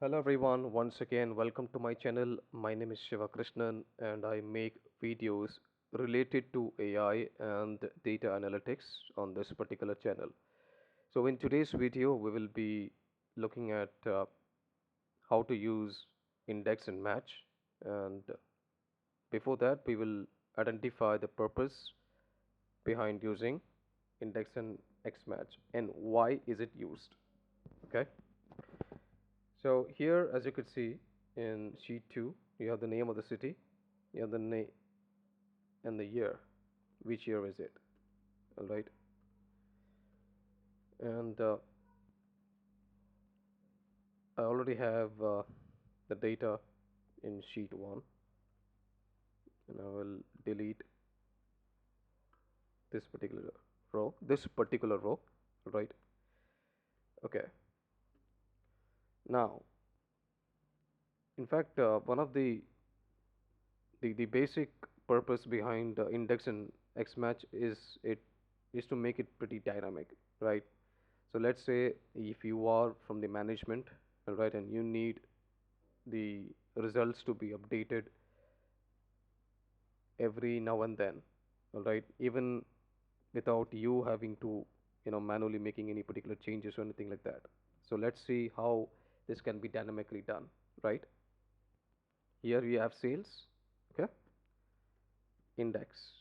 Hello everyone, once again welcome to my channel. My name is Shiva Krishnan and I make videos related to AI and data analytics on this particular channel. So in today's video we will be looking at how to use index and match, and before that we will identify the purpose behind using index and Xmatch and why is it used. Okay, so here as you could see in sheet 2 you have the name of the city, you have the name and the year, which year is it, all right. And I already have the data in sheet 1, and I will delete this particular row, right. Okay, now in fact one of the basic purpose behind index and Xmatch is to make it pretty dynamic, right. So let's say if you are from the management, right, and you need the results to be updated every now and then, all right, even without you having to, manually making any particular changes or anything like that. So let's see how this can be dynamically done, right. Here we have sales. Okay, index.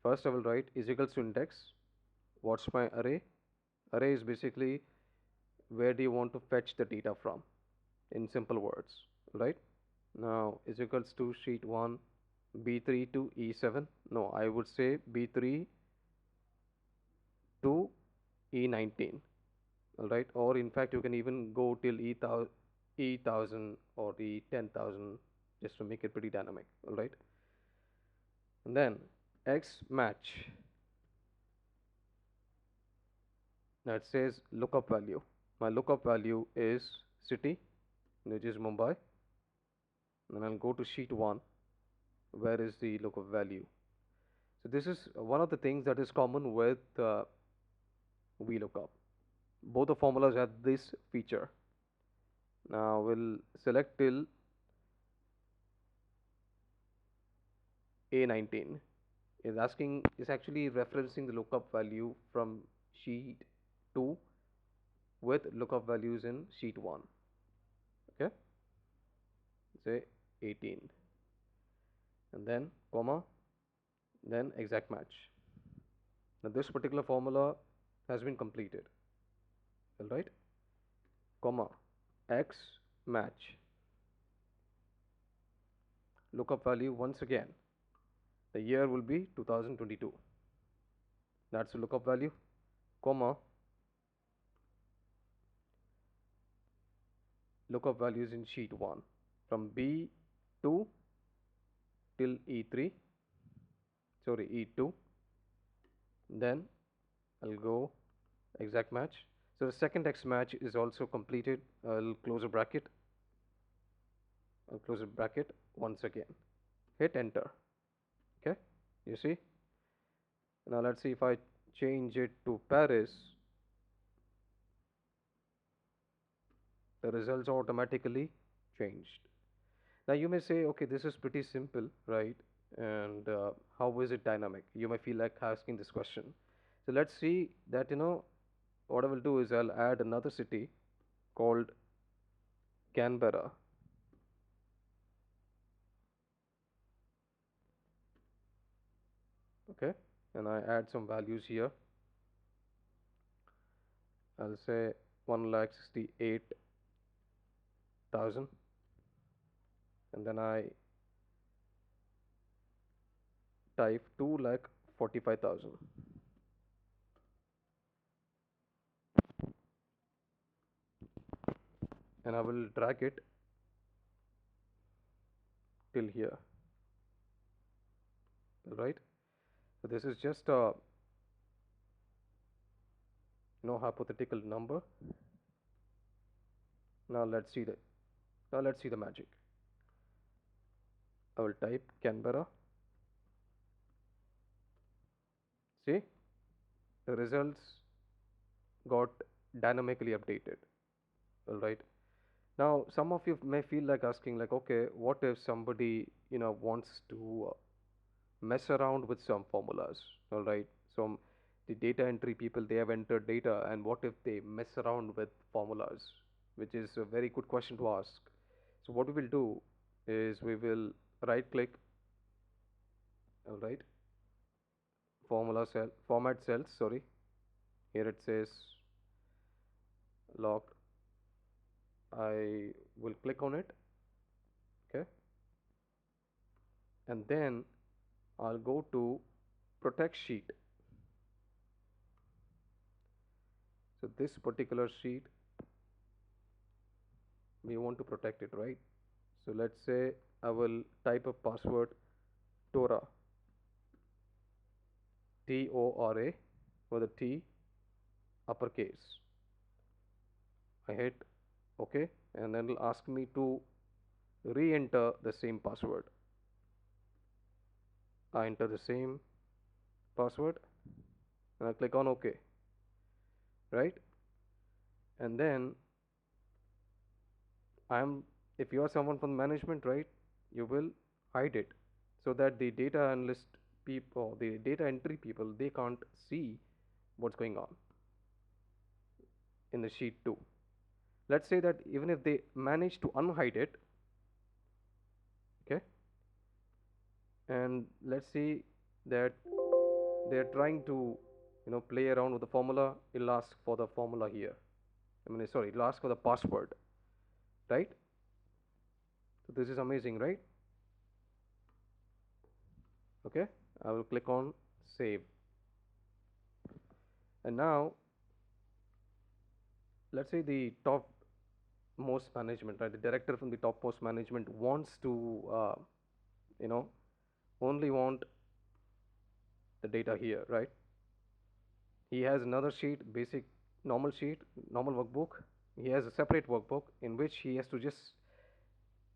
First I will write is equals to index. What's my array? Array is basically where do you want to fetch the data from, in simple words, right. Now is equals to sheet 1 B3 to E7. No, I would say B3 to E19, all right. Or in fact you can even go till E1000 or E10,000, just to make it pretty dynamic, all right. And then X match, now it says lookup value. My lookup value is city, which is Mumbai. Then I'll go to sheet 1. Where is the lookup value? So this is one of the things that is common with VLOOKUP. Both the formulas have this feature. Now we'll select till A19. Is actually referencing the lookup value from sheet 2 with lookup values in sheet 1. Okay, say 18, and then comma, then exact match. Now this particular formula has been completed, all right. Comma, X match, lookup value once again. The year will be 2022. That's the lookup value. Comma, lookup values in sheet 1 from B2 till E3, sorry, E2. Then I'll go exact match. So the second X match is also completed. I'll close a bracket. I'll close a bracket once again. Hit enter. Okay, you see. Now let's see if I change it to Paris. The results automatically changed. Now you may say, okay, this is pretty simple, right? And how is it dynamic? You may feel like asking this question. So let's see that, what I will do is I'll add another city called Canberra. Okay, and I add some values here. I'll say 1,68,000, and then I type 2,45,000. And I will drag it till here, right. So this is just a hypothetical number. Now let's see the magic. I will type Canberra. See, the results got dynamically updated, all right. Now some of you may feel like asking like, okay, what if somebody wants to mess around with some formulas? All right, so the data entry people, they have entered data, and what if they mess around with formulas? Which is a very good question to ask. So what we will do is we will right click. All right, formula cell, format cells, sorry. Here it says log. I will click on it. Okay, and then I'll go to protect sheet. So this particular sheet, we want to protect it, right? So let's say I will type a password Tora, Tora, with a T uppercase. I hit OK, and then it'll ask me to re-enter the same password. I enter the same password and I click on OK, right? And then if you are someone from management, right, you will hide it so that the data analyst people, the data entry people, they can't see what's going on in the sheet 2. Let's say that even if they manage to unhide it, okay, and let's see that they're trying to play around with the formula, it'll ask for the formula here. Sorry, it'll ask for the password, right? So this is amazing, right? Okay, I will click on save. And now let's say the top most management, right, the director from the topmost management wants to you know only want the data here, right? He has another sheet, basic normal sheet, normal workbook. He has a separate workbook in which he has to just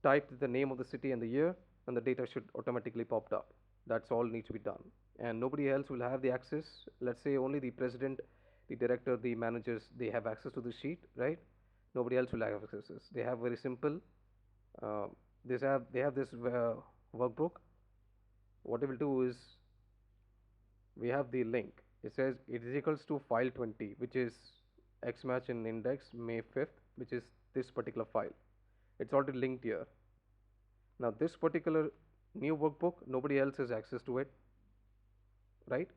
type the name of the city and the year, and the data should automatically pop up. That's all needs to be done, and nobody else will have the access. Let's say only the president, the director, the managers, they have access to the sheet, right? Nobody else will have access. They have very simple. Uh, they have this workbook. What they will do is we have the link. It says it is equals to file 20, which is Xmatch in index May 5th, which is this particular file. It's already linked here. Now this particular new workbook, nobody else has access to it, right?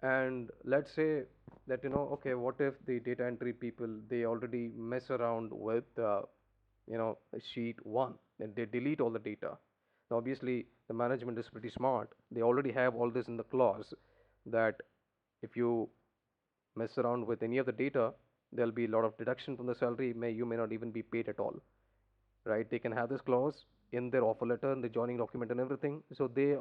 And let's say that okay, what if the data entry people, they already mess around with sheet 1 and they delete all the data. Now obviously the management is pretty smart. They already have all this in the clause that if you mess around with any of the data, there'll be a lot of deduction from the salary. You may not even be paid at all, right? They can have this clause in their offer letter and the joining document and everything. So the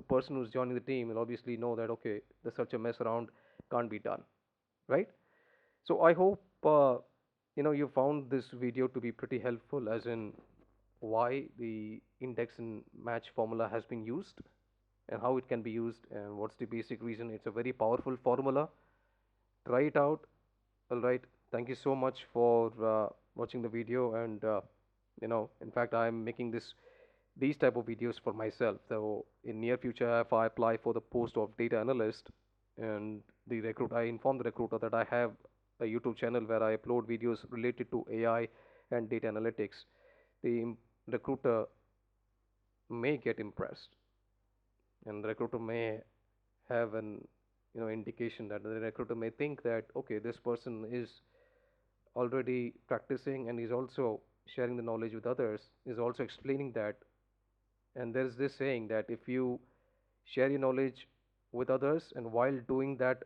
person who's joining the team will obviously know that okay, the such a mess around can't be done, right? So I hope you found this video to be pretty helpful, as in why the index and match formula has been used and how it can be used and what's the basic reason. It's a very powerful formula. Try it out. All right. Thank you so much for watching the video, and in fact, I'm making these type of videos for myself. So in near future, if I apply for the post of data analyst, and I inform the recruiter that I have a YouTube channel where I upload videos related to AI and data analytics, the recruiter may get impressed, and the recruiter may have an indication that the recruiter may think that okay, this person is already practicing and is also sharing the knowledge with others, is also explaining that. And there's this saying that if you share your knowledge with others, and while doing that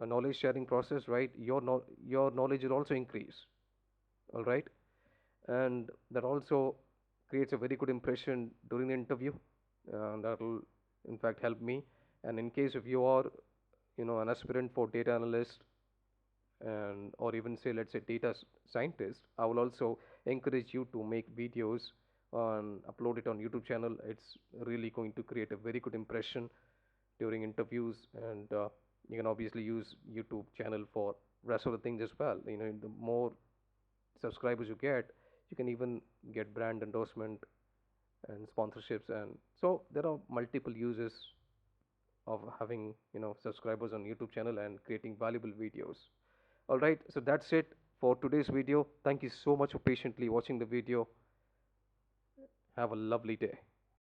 a knowledge sharing process, right, your knowledge will also increase. All right, and that also creates a very good impression during the interview, and that will in fact help me. And in case if you are an aspirant for data analyst, and or even say let's say data scientist, I will also encourage you to make videos and upload it on YouTube channel. It's really going to create a very good impression during interviews, and you can obviously use YouTube channel for rest of the things as well. The more subscribers you get, you can even get brand endorsement and sponsorships. And so there are multiple uses of having subscribers on YouTube channel and creating valuable videos. All right, so that's it for today's video. Thank you so much for patiently watching the video. Have a lovely day.